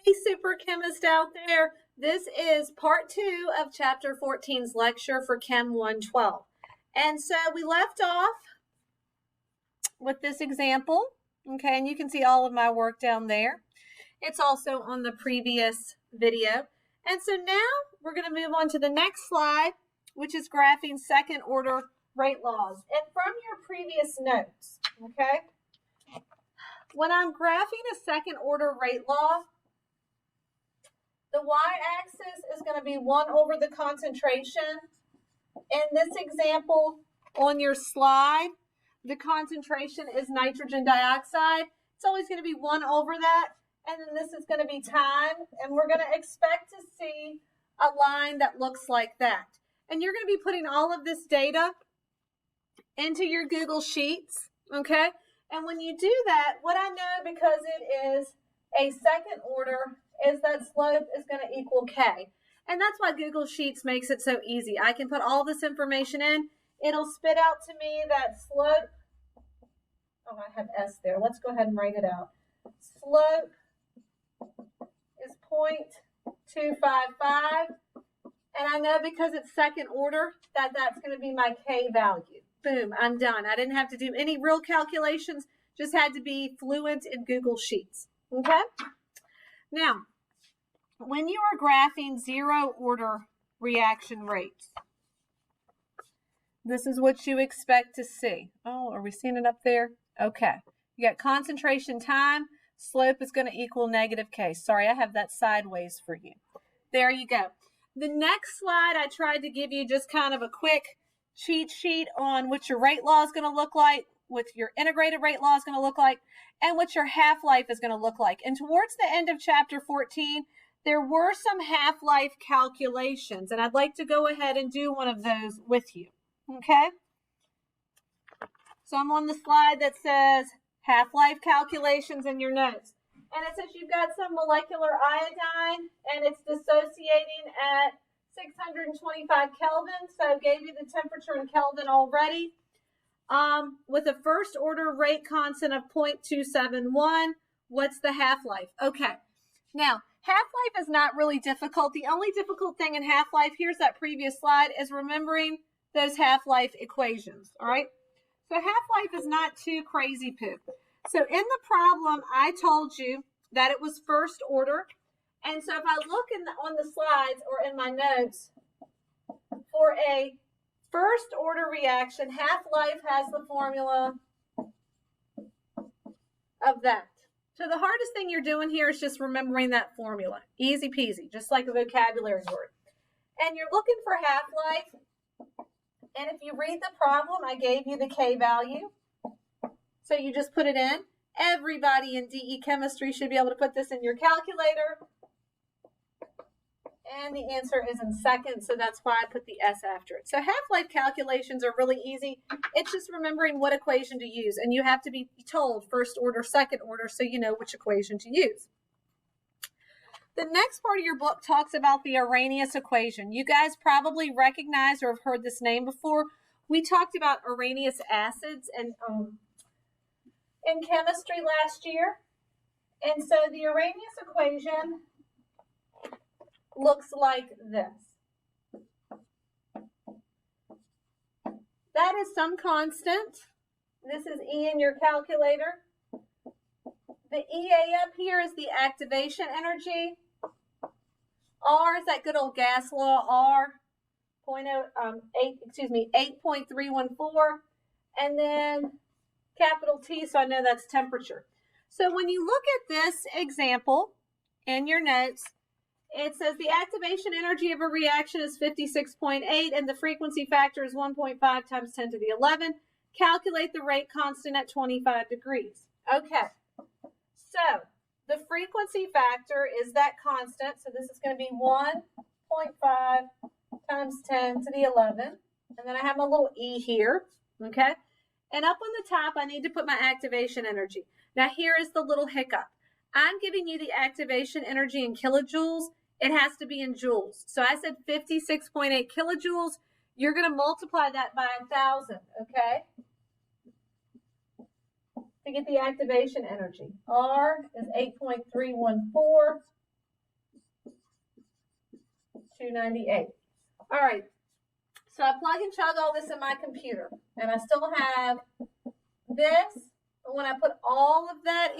Hey, super chemist out there. This is part 2 of chapter 14's lecture for Chem 112. And so we left off with this example, okay, and you can see all of my work down there. It's also on the previous video. And so now we're going to move on to the next slide, which is graphing second order rate laws. And from your previous notes, okay, when I'm graphing a second order rate law, the y-axis is going to be 1 over the concentration. In this example on your slide, the concentration is nitrogen dioxide. It's always going to be 1 over that. And then this is going to be time. And we're going to expect to see a line that looks like that. And you're going to be putting all of this data into your Google Sheets, okay? And when you do that, what I know, because it is a second order, is that slope is going to equal K. And that's why Google Sheets makes it so easy. I can put all this information in. It'll spit out to me that slope. Oh, I have S there. Let's go ahead and write it out. Slope is 0.255. And I know because it's second order that that's going to be my K value. Boom, I'm done. I didn't have to do any real calculations. Just had to be fluent in Google Sheets. Okay? Now, when you are graphing zero order reaction rates, this is what you expect to see. Oh, are we seeing it up there? Okay. You got concentration time. Slope is going to equal negative K. Sorry, I have that sideways for you. There you go. The next slide, I tried to give you just kind of a quick cheat sheet on what your rate law is going to look like, what your integrated rate law is going to look like, and what your half-life is going to look like. And towards the end of chapter 14, there were some half-life calculations, and I'd like to go ahead and do one of those with you, okay? So I'm on the slide that says half-life calculations in your notes. And it says you've got some molecular iodine, and it's dissociating at 625 Kelvin, so gave you the temperature in Kelvin already. With a first order rate constant of 0.271, what's the half-life? Okay, now half-life is not really difficult. The only difficult thing in half-life, here's that previous slide, is remembering those half-life equations, all right? So half-life is not too crazy poop. So in the problem, I told you that it was first order. And so if I look on the slides or in my notes, for a first order reaction, half-life has the formula of that. So the hardest thing you're doing here is just remembering that formula. Easy peasy, just like a vocabulary word. And you're looking for half-life. And if you read the problem, I gave you the K value. So you just put it in. Everybody in DE chemistry should be able to put this in your calculator. And the answer is in seconds, so that's why I put the S after it. So half-life calculations are really easy. It's just remembering what equation to use. And you have to be told first order, second order, so you know which equation to use. The next part of your book talks about the Arrhenius equation. You guys probably recognize or have heard this name before. We talked about Arrhenius acids and in chemistry last year. And so the Arrhenius equation looks like this. That is some constant. This is E in your calculator. The EA up here is the activation energy. R is that good old gas law, R, 8.314. And then capital T, so I know that's temperature. So when you look at this example in your notes, it says the activation energy of a reaction is 56.8 and the frequency factor is 1.5 times 10 to the 11. Calculate the rate constant at 25 degrees. Okay, so the frequency factor is that constant, so this is going to be 1.5 times 10 to the 11. And then I have my little E here, okay? And up on the top, I need to put my activation energy. Now, here is the little hiccup. I'm giving you the activation energy in kilojoules. It has to be in joules. So I said 56.8 kilojoules. You're going to multiply that by 1,000, okay? To get the activation energy. R is 8.314 298. All right, so I plug and chug all this in my computer, and I still have this. But when I put all of that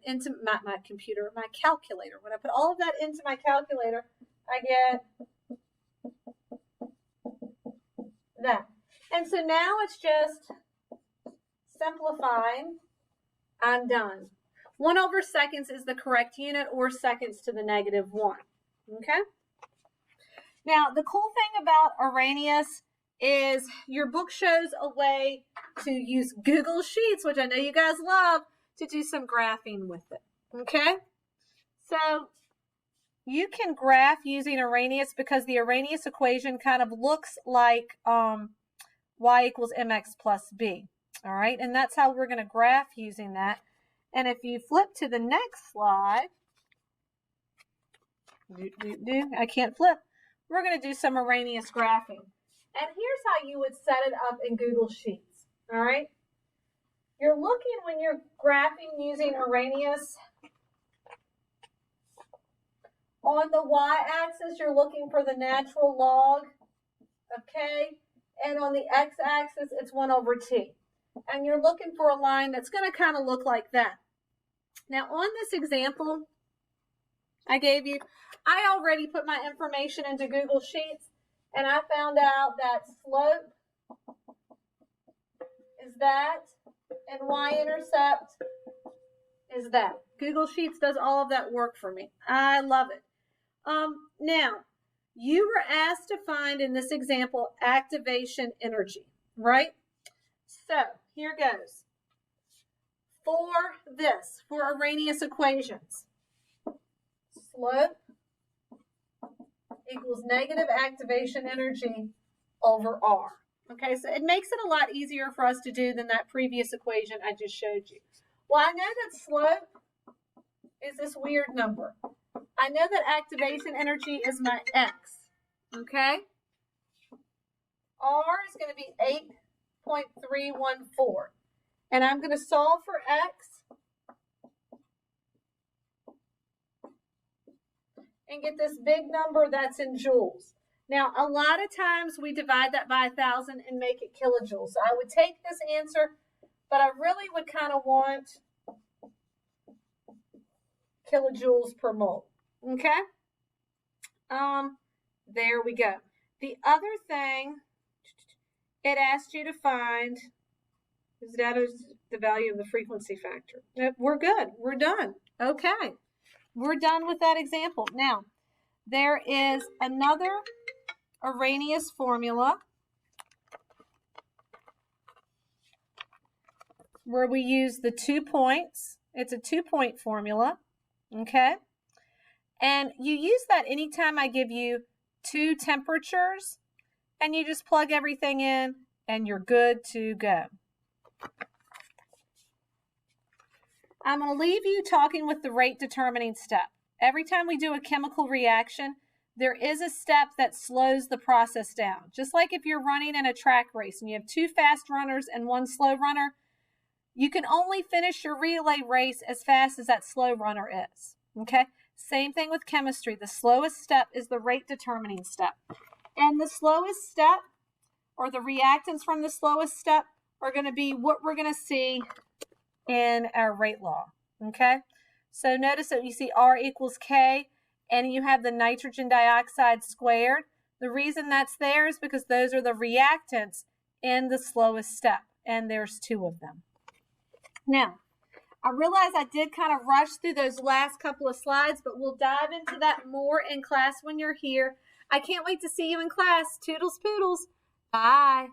into my computer, my calculator, when I put all of that into my calculator, I get that. And so now it's just simplifying. I'm done. 1/seconds is the correct unit, or seconds to the -1. Okay? Now, the cool thing about Arrhenius is your book shows a way to use Google Sheets, which I know you guys love, to do some graphing with it. Okay? So you can graph using Arrhenius because the Arrhenius equation kind of looks like y = mx plus b. All right? And that's how we're going to graph using that. And if you flip to the next slide, I can't flip. We're going to do some Arrhenius graphing. And here's how you would set it up in Google Sheets. All right? You're looking, when you're graphing using Arrhenius, on the y-axis, you're looking for the natural log of k. And on the x-axis, it's 1/t. And you're looking for a line that's going to kind of look like that. Now, on this example I gave you, I already put my information into Google Sheets, and I found out that slope is that, and y-intercept is that. Google Sheets does all of that work for me. I love it. Now, you were asked to find, in this example, activation energy, right? So, here goes. For Arrhenius equations, slope equals negative activation energy over R. Okay, so it makes it a lot easier for us to do than that previous equation I just showed you. Well, I know that slope is this weird number. I know that activation energy is my x, okay? R is going to be 8.314. And I'm going to solve for x and get this big number that's in joules. Now, a lot of times we divide that by 1,000 and make it kilojoules. So I would take this answer, but I really would kind of want kilojoules per mole. Okay? There we go. The other thing it asked you to find is the value of the frequency factor. We're good. We're done. Okay. We're done with that example. Now, there is another Arrhenius formula where we use the 2 points. It's a 2-point formula. Okay? And you use that anytime I give you 2 temperatures, and you just plug everything in, and you're good to go. I'm going to leave you talking with the rate determining step. Every time we do a chemical reaction, there is a step that slows the process down. Just like if you're running in a track race and you have 2 fast runners and 1 slow runner, you can only finish your relay race as fast as that slow runner is. Okay? Same thing with chemistry. The slowest step is the rate determining step. And the slowest step, or the reactants from the slowest step, are going to be what we're going to see in our rate law. Okay? So notice that you see R equals K, and you have the nitrogen dioxide squared. The reason that's there is because those are the reactants in the slowest step, and there's 2 of them. Now, I realize I did kind of rush through those last couple of slides, but we'll dive into that more in class when you're here. I can't wait to see you in class. Toodles poodles. Bye.